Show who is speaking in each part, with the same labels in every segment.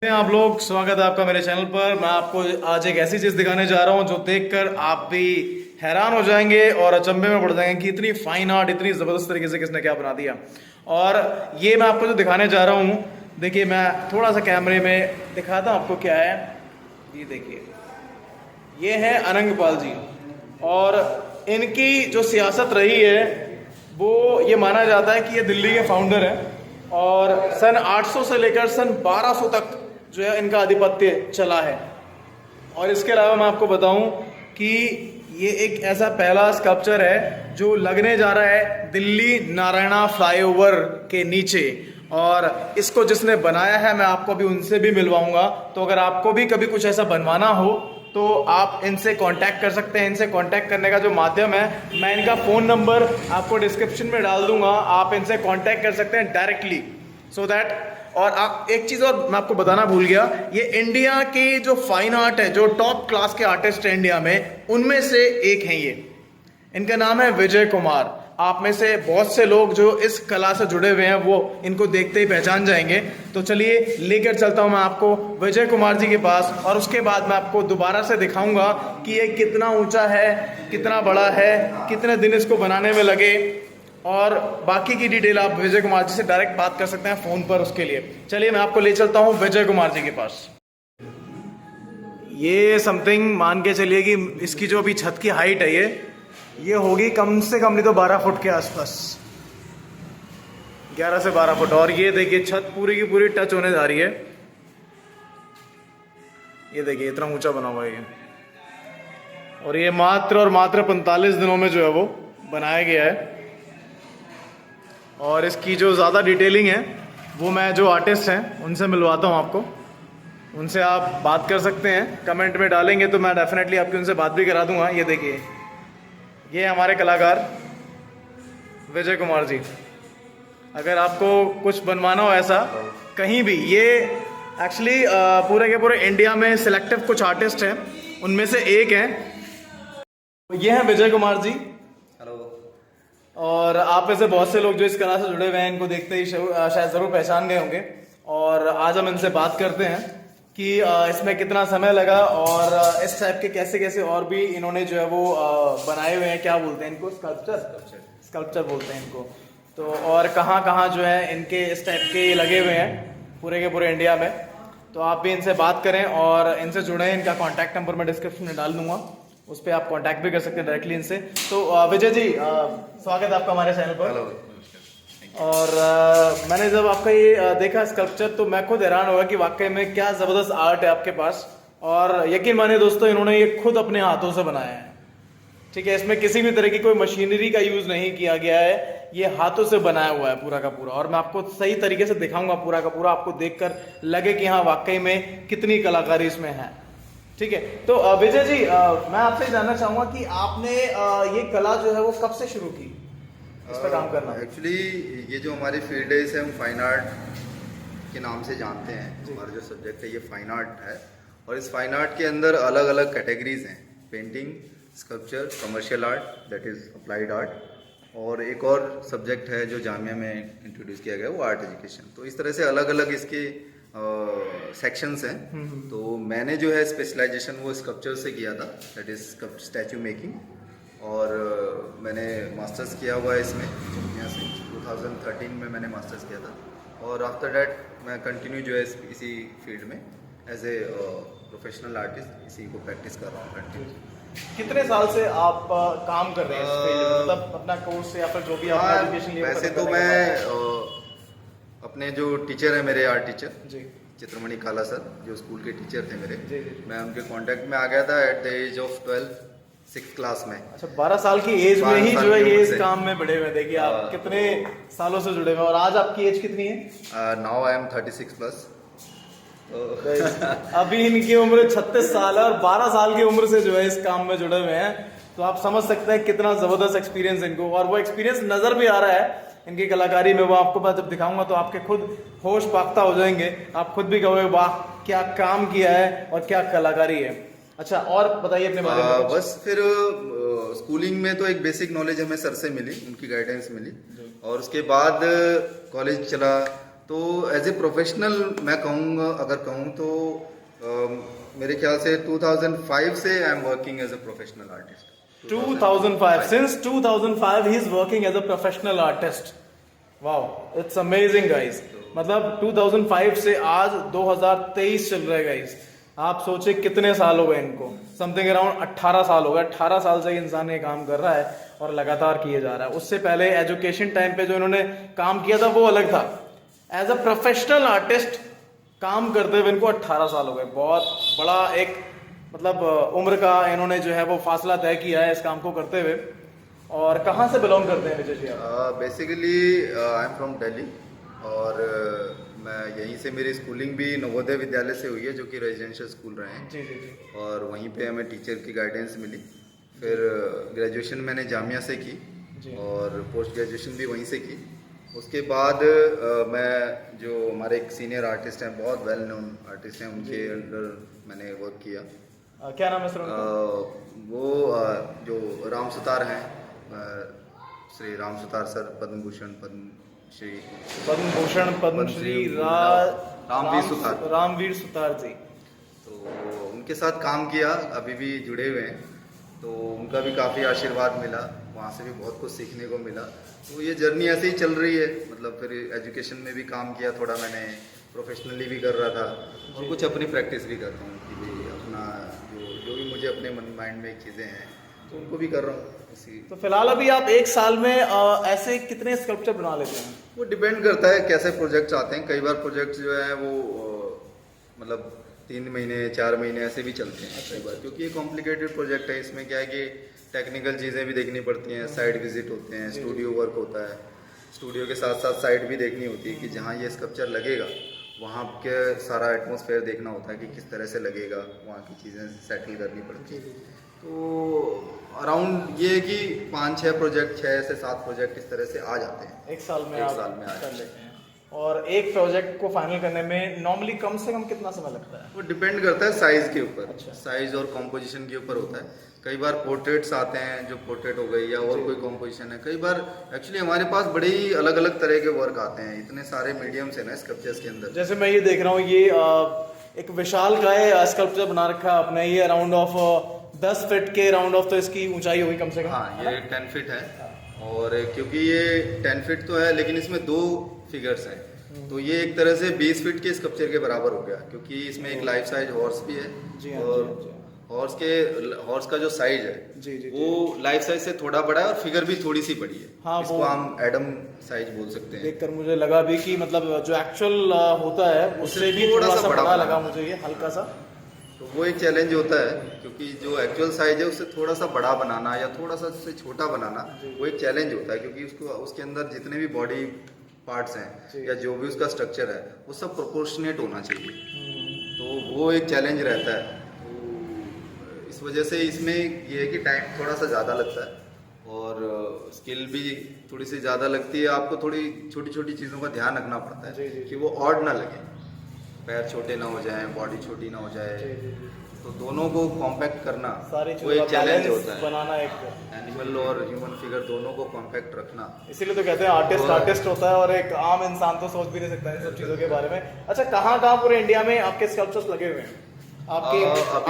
Speaker 1: आप लोग, स्वागत है आपका मेरे चैनल पर। मैं आपको आज एक ऐसी चीज दिखाने जा रहा हूं जो देखकर आप भी हैरान हो जाएंगे और अचंभे में पड़ जाएंगे कि इतनी फाइन आर्ट, इतनी जबरदस्त तरीके से किसने क्या बना दिया। और ये मैं आपको जो दिखाने जा रहा हूं, देखिए मैं थोड़ा सा कैमरे में दिखाता हूं आपको क्या है। ये देखिए, ये है अनंगपाल जी और इनकी जो सियासत रही है वो ये माना जाता है कि ये दिल्ली के फाउंडर हैं और सन 800 से लेकर सन 1200 तक जो है इनका आधिपत्य चला है। और इसके अलावा मैं आपको बताऊं कि ये एक ऐसा पहला स्कल्पचर है जो लगने जा रहा है दिल्ली नारायणा फ्लाईओवर के नीचे। और इसको जिसने बनाया है मैं आपको अभी उनसे भी मिलवाऊंगा। तो अगर आपको भी कभी कुछ ऐसा बनवाना हो तो आप इनसे कांटेक्ट कर सकते हैं। इनसे कांटेक्ट करने का जो माध्यम है, मैं इनका फ़ोन नंबर आपको डिस्क्रिप्शन में डाल दूंगा। आप इनसे कांटेक्ट कर सकते हैं डायरेक्टली, सो दैट। और आप एक चीज़ और मैं आपको बताना भूल गया, ये इंडिया के जो फाइन आर्ट है, जो टॉप क्लास के आर्टिस्ट हैं इंडिया में, उनमें से एक हैं ये। इनका नाम है विजय कुमार। आप में से बहुत से लोग जो इस कला से जुड़े हुए हैं वो इनको देखते ही पहचान जाएंगे। तो चलिए लेकर चलता हूं मैं आपको विजय कुमार जी के पास, और उसके बाद मैं आपको दोबारा से दिखाऊंगा कि ये कितना ऊंचा है, कितना बड़ा है, कितने दिन इसको बनाने में लगे। और बाकी की डिटेल आप विजय कुमार जी से डायरेक्ट बात कर सकते हैं फ़ोन पर। उसके लिए चलिए मैं आपको ले चलता हूँ विजय कुमार जी के पास। ये समथिंग मान के चलिए कि इसकी जो अभी छत की हाइट है ये होगी कम से कम नहीं तो 12 फुट के आसपास, 11 से 12 फुट। और ये देखिए छत पूरी की पूरी टच होने जा रही है। ये देखिए इतना ऊंचा बना हुआ है ये। और ये मात्र और मात्र 45 दिनों में जो है वो बनाया गया है। और इसकी जो ज़्यादा डिटेलिंग है वो मैं जो आर्टिस्ट हैं उनसे मिलवाता हूँ आपको। उनसे आप बात कर सकते हैं, कमेंट में डालेंगे तो मैं डेफिनेटली आपकी उनसे बात भी करा दूंगा। ये देखिए, ये हमारे कलाकार विजय कुमार जी। अगर आपको कुछ बनवाना हो ऐसा कहीं भी, ये एक्चुअली पूरे के पूरे इंडिया में सिलेक्टिव कुछ आर्टिस्ट हैं, उनमें से एक हैं। ये हैं विजय कुमार जी।
Speaker 2: हेलो।
Speaker 1: और आप में से बहुत से लोग जो इस कला से जुड़े हुए हैं इनको देखते ही शायद ज़रूर पहचान गए होंगे। और आज हम इनसे बात करते हैं कि इसमें कितना समय लगा और इस टाइप के कैसे कैसे और भी इन्होंने जो है वो बनाए हुए हैं। क्या बोलते हैं इनको? स्कल्पचर बोलते हैं इनको। तो और कहाँ कहाँ जो है इनके इस टाइप के लगे हुए हैं पूरे के पूरे इंडिया में। तो आप भी इनसे बात करें और इनसे जुड़ें। इनका कॉन्टैक्ट नंबर मैं डिस्क्रिप्शन में डाल दूंगा, उस पर आप कांटेक्ट भी कर सकते हैं डायरेक्टली इनसे। तो विजय जी, स्वागत है आपका हमारे चैनल पर।
Speaker 2: हेलो।
Speaker 1: और मैंने जब आपका ये देखा स्कल्पचर तो मैं खुद हैरान हुआ कि वाकई में क्या ज़बरदस्त आर्ट है आपके पास। और यकीन मानिए दोस्तों, इन्होंने ये खुद अपने हाथों से बनाया है। ठीक है, इसमें किसी भी तरह की कोई मशीनरी का यूज़ नहीं किया गया है, ये हाथों से बनाया हुआ है पूरा का पूरा। और मैं आपको सही तरीके से दिखाऊंगा पूरा का पूरा, आपको देखकर लगे कि हाँ वाकई में कितनी कलाकारी इसमें है। ठीक है, तो विजय जी, मैं आपसे जानना चाहूंगा कि आपने ये कला जो है वो कब से शुरू की इस पर काम करना?
Speaker 2: एक्चुअली ये जो हमारी फील्ड है इसे हम फाइन आर्ट के नाम से जानते हैं। हमारा जो सब्जेक्ट है ये फाइन आर्ट है और इस फाइन आर्ट के अंदर अलग अलग कैटेगरीज हैं: painting, sculpture, commercial art that is applied art, और एक और सब्जेक्ट है जो जामिया में इंट्रोड्यूस किया गया वो आर्ट एजुकेशन। तो इस तरह से अलग अलग इसके सेक्शंस हैं। तो मैंने जो है स्पेशलाइजेशन वो स्कल्पचर से किया था, दैट इज स्टैचू मेकिंग। और मैंने मास्टर्स किया हुआ है इसमें जामिया से। 2013 में मैंने मास्टर्स किया था और आफ्टर डैट मैं कंटिन्यू जो है इसी फील्ड में एज ए प्रोफेशनल आर्टिस्ट इसी को प्रैक्टिस कर रहा हूँ कंटिन्यू।
Speaker 1: कितने साल से आप काम कर रहे हैं इस फील्ड में? मतलब अपना कोर्स या फिर जो भी आपका एजुकेशन लिया?
Speaker 2: वैसे तो मैं अपने जो टीचर है मेरे आर्ट टीचर
Speaker 1: जी,
Speaker 2: चित्रमणि काला सर, जो स्कूल के टीचर थे मेरे,
Speaker 1: जी, जी।
Speaker 2: मैं उनके कांटेक्ट में आ गया था at the age of 12, 6th class में।
Speaker 1: अच्छा, 12 साल की एज में ही जो है ये इस काम में बड़े हुए। देखिए आप कितने सालों से जुड़े हुए हैं। और आज आपकी एज कितनी है?
Speaker 2: Now I am 36 plus.
Speaker 1: अभी इनकी उम्र 36 साल है और 12 साल की उम्र से जो है इस काम में जुड़े हुए हैं। तो आप समझ सकते हैं कितना जबरदस्त एक्सपीरियंस इनको, और वो एक्सपीरियंस नजर भी आ रहा है इनकी कलाकारी में। वो आपको मैं जब दिखाऊंगा तो आपके खुद होश पाख्ता हो जाएंगे। आप खुद भी कहोगे वाह क्या काम किया है और क्या कलाकारी है। अच्छा, और बताइए अपने बारे में।
Speaker 2: बस फिर स्कूलिंग में तो एक बेसिक नॉलेज हमें सर से मिली, उनकी गाइडेंस मिली। और उसके बाद कॉलेज चला तो एज ए प्रोफेशनल मैं कहूँगा, अगर कहूँ तो मेरे ख्याल से 2005 से I am working as a professional artist.
Speaker 1: 2005, since 2005 he is working as a professional artist. Wow, it's amazing guys. मतलब 2005 से आज 2023 चल रहा है गाइस। आप सोचे कितने साल हो गए इनको, समथिंग अराउंड 18 साल हो गए। 18 साल से ये इंसान ये काम कर रहा है और लगातार किए जा रहा है। उससे पहले एजुकेशन टाइम पे जो इन्होंने काम किया था वो अलग था। एज अ प्रोफेशनल आर्टिस्ट काम करते हुए इनको 18 साल हो गए। बहुत बड़ा एक मतलब उम्र का इन्होंने जो है वो फासला तय किया है इस काम को करते हुए। और कहाँ से बिलोंग करते हैं विजय जी आप?
Speaker 2: Basically I am from Delhi और मैं यहीं से मेरी स्कूलिंग भी नवोदय विद्यालय से हुई है, जो कि रेजिडेंशियल स्कूल रहे हैं।
Speaker 1: जी जी जी।
Speaker 2: और वहीं पे हमें टीचर की गाइडेंस मिली। फिर ग्रेजुएशन मैंने जामिया से की और पोस्ट ग्रेजुएशन भी वहीं से की। उसके बाद मैं जो हमारे एक सीनियर आर्टिस्ट हैं, बहुत वेल नोन आर्टिस्ट हैं, उनके अंडर मैंने वर्क किया।
Speaker 1: क्या नाम है सर उनका?
Speaker 2: वो जो राम सुतार हैं, श्री राम सुतार सर, पद्म भूषण पद्मश्री
Speaker 1: रामवीर सुतार जी।
Speaker 2: तो उनके साथ काम किया, अभी भी जुड़े हुए हैं। तो उनका भी काफ़ी आशीर्वाद मिला, वहाँ से भी बहुत कुछ सीखने को मिला। तो ये जर्नी ऐसे ही चल रही है। मतलब फिर एजुकेशन में भी काम किया थोड़ा, मैंने प्रोफेशनली भी कर रहा था और कुछ अपनी प्रैक्टिस भी करता हूँ कि भाई अपना जो भी मुझे अपने माइंड में चीज़ें हैं तो उनको भी कर रहा हूँ इसी।
Speaker 1: तो फिलहाल अभी आप एक साल में ऐसे कितने स्कल्पचर बना लेते हैं?
Speaker 2: वो डिपेंड करता है कैसे प्रोजेक्ट्स आते हैं। कई बार प्रोजेक्ट्स जो है वो मतलब 3 महीने 4 महीने ऐसे भी चलते हैं कई बार, क्योंकि ये कॉम्प्लिकेटेड प्रोजेक्ट है। इसमें क्या है कि टेक्निकल चीज़ें भी देखनी पड़ती हैं, साइट विजिट होते हैं, स्टूडियो वर्क होता है, स्टूडियो के साथ साथ साइट भी देखनी होती है कि जहाँ ये स्कल्पचर लगेगा वहाँ के सारा एटमॉस्फेयर देखना होता है कि किस तरह से लगेगा, वहाँ की चीज़ें सेटल करनी पड़ती है। तो अराउंड ये है कि 5-6 प्रोजेक्ट, 6 से 7 प्रोजेक्ट इस तरह से आ जाते हैं
Speaker 1: एक साल में
Speaker 2: आ
Speaker 1: कर
Speaker 2: जाते हैं।
Speaker 1: लेते हैं। और एक प्रोजेक्ट को फाइनल करने में नॉर्मली कम से कम कितना समय लगता है?
Speaker 2: वो डिपेंड करता है साइज के ऊपर।
Speaker 1: अच्छा।
Speaker 2: साइज और कॉम्पोजिशन के ऊपर होता है। कई बार पोर्ट्रेट्स आते हैं, जो पोर्ट्रेट हो गई या और कोई कॉम्पोजिशन है। कई बार एक्चुअली हमारे पास बड़े ही अलग अलग तरह के वर्क आते हैं, इतने सारे मीडियम्स है ना स्कल्पचर्स के अंदर।
Speaker 1: जैसे मैं ये देख रहा हूँ, ये एक विशाल का स्कल्पचर बना रखा है आपने। ये अराउंड ऑफ 10 फीट के राउंड ऑफ तो इसकी ऊंचाई होगी कम से कम।
Speaker 2: हाँ, ये 10 फीट है। और क्योंकि ये 10 फीट तो है लेकिन इसमें 2 फिगर्स हैं, तो ये एक तरह से 20 फीट के स्कल्पचर के बराबर हो गया, क्योंकि इसमें एक लाइफ साइज हॉर्स भी है।
Speaker 1: जी हाँ,
Speaker 2: और हॉर्स का जो साइज है
Speaker 1: जी,
Speaker 2: वो लाइफ साइज से थोड़ा बड़ा है और फिगर भी थोड़ी सी बड़ी है।
Speaker 1: हाँ,
Speaker 2: इसको हम एडम साइज बोल सकते हैं।
Speaker 1: देखकर मुझे लगा भी कि मतलब जो एक्चुअल होता है उससे भी थोड़ा सा बड़ा लगा मुझे ये हल्का सा।
Speaker 2: तो वो एक चैलेंज होता है, क्योंकि जो एक्चुअल साइज है उससे थोड़ा सा बड़ा बनाना या थोड़ा सा उससे छोटा बनाना वो एक चैलेंज होता है, क्योंकि उसके अंदर जितने भी बॉडी पार्ट्स हैं या जो भी उसका स्ट्रक्चर है वो सब प्रोपोर्शनेट होना चाहिए। तो वो एक चैलेंज रहता है। तो इस वजह से इसमें ये है कि टाइम थोड़ा सा ज़्यादा लगता है और स्किल भी थोड़ी सी ज़्यादा लगती है। आपको थोड़ी छोटी छोटी चीज़ों का ध्यान रखना पड़ता है कि वो ऑड ना लगे, पैर छोटे ना हो जाए, बॉडी छोटी ना हो जाए। तो दोनों को कॉम्पैक्ट करना वो एक चैलेंज होता है।
Speaker 1: बनाना एक
Speaker 2: एनिमल और ह्यूमन फिगर दोनों को कॉम्पैक्ट रखना।
Speaker 1: इसीलिए तो कहते हैं आर्टिस्ट होता है, और एक आम इंसान तो सोच भी नहीं सकता इन सब चीजों के बारे में। अच्छा, कहाँ पूरे इंडिया में आपके स्कल्पचर्स लगे हुए हैं? आपके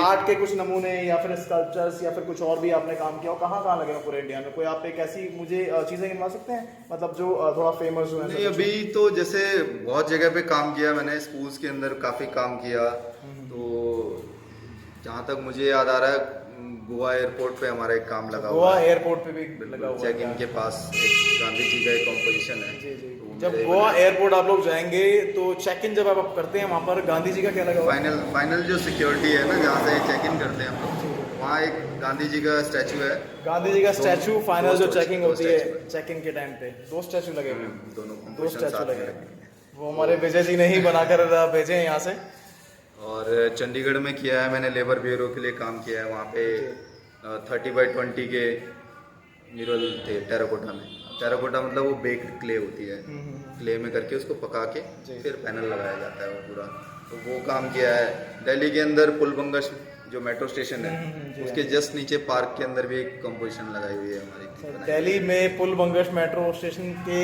Speaker 1: आर्ट के कुछ नमूने या फिर स्कल्पचर्स या फिर कुछ और भी आपने काम किया हो, कहाँ लगे हो पूरे इंडिया में? कोई आप एक ऐसी मुझे चीजें गिनवा सकते हैं, मतलब जो थोड़ा फेमस हुए?
Speaker 2: नहीं, अभी तो जैसे बहुत जगह पे काम किया मैंने, स्कूल्स के अंदर काफी काम किया। तो जहाँ तक मुझे याद आ रहा है, गोवा एयरपोर्ट पे हमारा एक काम लगा हुआ
Speaker 1: गोवा
Speaker 2: है।
Speaker 1: एयरपोर्ट पे भी लगा हुआ है।
Speaker 2: चेक इन के पास एक गांधी जी का एक कॉम्पोजिशन है। तो
Speaker 1: जब गोवा एयरपोर्ट आप लोग जाएंगे तो चेक इन जब आप करते हैं वहाँ पर गांधी जी का क्या लगा हुआ है?
Speaker 2: फाइनल जो सिक्योरिटी है ना, जहाँ से चेक इन करते हैं हम लोग, वहाँ एक गांधी जी का स्टैचू है।
Speaker 1: गांधी जी का स्टैचू फाइनल जो चेकिंग होती है, चेक इन के टाइम पे 2 स्टैचू लगे हुए हैं।
Speaker 2: दोनों
Speaker 1: स्टैचू लगे हैं, वो हमारे विजय जी ने ही बनाकर भेजे हैं यहाँ से। और
Speaker 2: चंडीगढ़ में किया है मैंने, लेबर ब्यूरो के लिए काम किया है। वहाँ पे 30x20 के म्यूरल थे टेराकोटा में। टेराकोटा मतलब वो बेक्ड क्ले होती है, क्ले में करके उसको पका के फिर पैनल लगाया जाता है वो पूरा। तो वो काम किया है। दिल्ली के अंदर पुल बंगश जो मेट्रो स्टेशन है उसके जस्ट नीचे पार्क के अंदर भी एक कंपोजिशन लगाई हुई है हमारी।
Speaker 1: दिल्ली में पुल बंगश मेट्रो स्टेशन के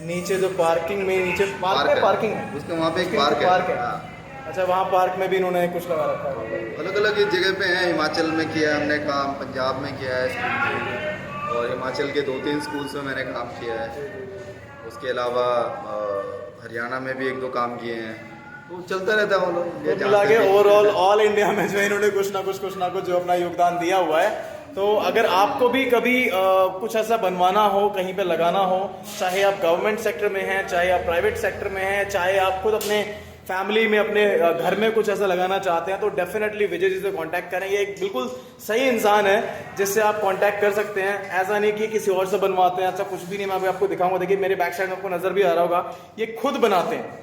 Speaker 1: नीचे जो पार्किंग में नीचे पार्किंग है
Speaker 2: उसके वहाँ पे एक पार्क है। हाँ।
Speaker 1: अच्छा, वहाँ पार्क में भी इन्होंने कुछ लगा रखा है।
Speaker 2: अलग अलग जगह पे हैं, हिमाचल में किया है हमने काम, पंजाब में किया है स्कूल, और हिमाचल के 2-3 स्कूल्स में मैंने काम किया है। उसके अलावा हरियाणा में भी 1-2 काम किए हैं, तो चलता रहता है वो लोग।
Speaker 1: मिला के ओवरऑल ऑल इंडिया में जो इन्होंने कुछ ना कुछ जो अपना योगदान दिया हुआ है। तो अगर आपको भी कभी कुछ ऐसा बनवाना हो, कहीं पे लगाना हो, चाहे आप गवर्नमेंट सेक्टर में हैं, चाहे आप प्राइवेट सेक्टर में हैं, चाहे आप खुद अपने फैमिली में अपने घर में कुछ ऐसा लगाना चाहते हैं, तो डेफिनेटली विजय जी से कांटेक्ट करें। ये एक बिल्कुल सही इंसान है जिससे आप कांटेक्ट कर सकते हैं। ऐसा नहीं कि किसी और से बनवाते हैं, ऐसा कुछ भी नहीं। मैं अभी आपको दिखाऊंगा, देखिए मेरे बैक साइड में आपको नजर भी आ रहा होगा, ये खुद बनाते हैं,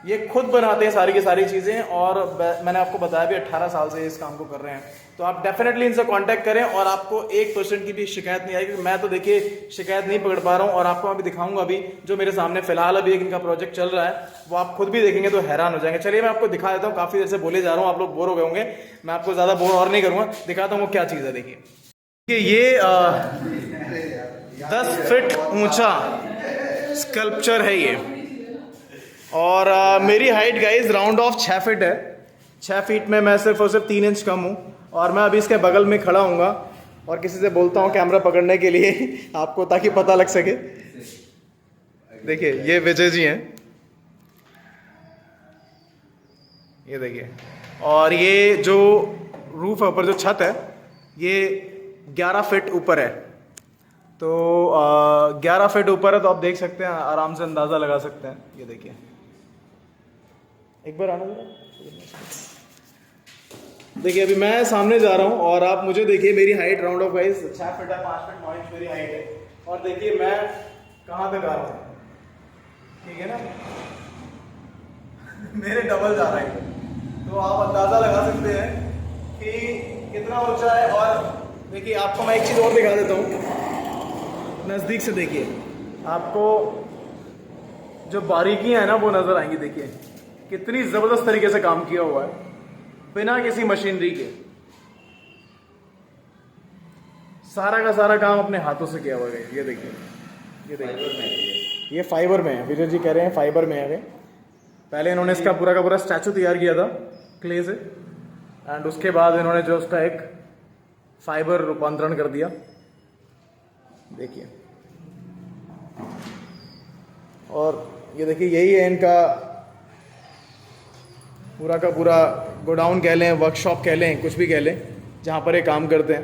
Speaker 1: ये खुद बनाते हैं सारी की सारी चीज़ें। और मैंने आपको बताया भी 18 साल से इस काम को कर रहे हैं। तो आप डेफिनेटली इनसे कांटेक्ट करें और आपको 1% की भी शिकायत नहीं आएगी। मैं तो देखिए शिकायत नहीं पकड़ पा रहा हूँ, और आपको अभी दिखाऊंगा अभी जो मेरे सामने फिलहाल अभी एक इनका प्रोजेक्ट चल रहा है, वो आप खुद भी देखेंगे तो हैरान हो जाएंगे। चलिए मैं आपको दिखा देता हूँ, काफ़ी देर से बोले जा रहा हूँ, आप लोग बोर हो गए होंगे, मैं आपको ज़्यादा बोर और नहीं करूँगा, दिखाता हूँ वो क्या चीज़ है। देखिए ये 10 फीट ऊंचा स्कल्पचर है ये, और मेरी height guys round of 6 feet है। 6 फीट में मैं सिर्फ और सिर्फ 3 इंच कम हूँ, और मैं अभी इसके बगल में खड़ा हूँगा और किसी से बोलता हूँ कैमरा पकड़ने के लिए आपको, ताकि पता लग सके। देखिए ये विजय जी हैं, ये देखिए, और ये जो रूफ है ऊपर, जो छत है, ये 11 फीट ऊपर है। तो 11 फीट ऊपर है, तो आप देख सकते हैं, आराम से अंदाज़ा लगा सकते हैं। ये देखिए, एक बार आना जरा। देखिए अभी मैं सामने जा रहा हूँ, और आप मुझे देखिए, मेरी height round of guys 6 feet है, 5 फीट 9 इंच मेरी हाइट है, और देखिए मैं कहाँ तक आ रहा हूँ, ठीक है ना मेरे डबल जा रहा है। तो आप अंदाज़ा लगा सकते हैं कि कितना ऊंचा है। और देखिए आपको मैं एक चीज़ और दिखा देता हूँ, नज़दीक से देखिए, आपको जो बारीकियां हैं ना वो नज़र आएंगी। देखिए कितनी ज़बरदस्त तरीके से काम किया हुआ है, बिना किसी मशीनरी के, सारा का सारा काम अपने हाथों से किया हुआ है। ये देखिए, ये देखिए, ये फाइबर में है, विजय जी कह रहे हैं फाइबर में है। पहले इन्होंने इसका पूरा का पूरा स्टैचू तैयार किया था क्ले से, एंड उसके बाद इन्होंने जो उसका एक फाइबर रूपांतरण कर दिया। देखिए, और ये देखिए, यही है इनका पूरा का पूरा गोडाउन कह लें, वर्कशॉप कह लें, कुछ भी कह लें, जहाँ पर ये काम करते हैं।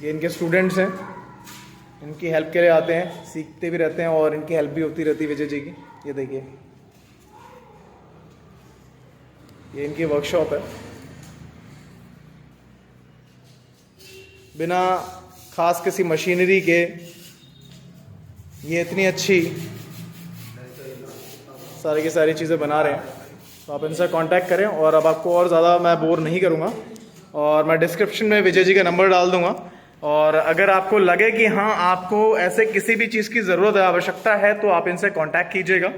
Speaker 1: ये इनके स्टूडेंट्स हैं, इनकी हेल्प के लिए आते हैं, सीखते भी रहते हैं, और इनकी हेल्प भी होती रहती है विजय जी की। ये देखिए, ये इनकी वर्कशॉप है, बिना खास किसी मशीनरी के ये इतनी अच्छी सारी की सारी चीज़ें बना रहे हैं। तो आप इनसे कांटेक्ट करें, और अब आपको और ज़्यादा मैं बोर नहीं करूँगा, और मैं डिस्क्रिप्शन में विजय जी का नंबर डाल दूँगा। और अगर आपको लगे कि हाँ आपको ऐसे किसी भी चीज़ की ज़रूरत है, आवश्यकता है, तो आप इनसे कांटेक्ट कीजिएगा।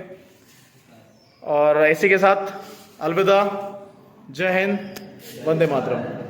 Speaker 1: और इसी के साथ अलविदा, जय हिंद, वंदे मातरम।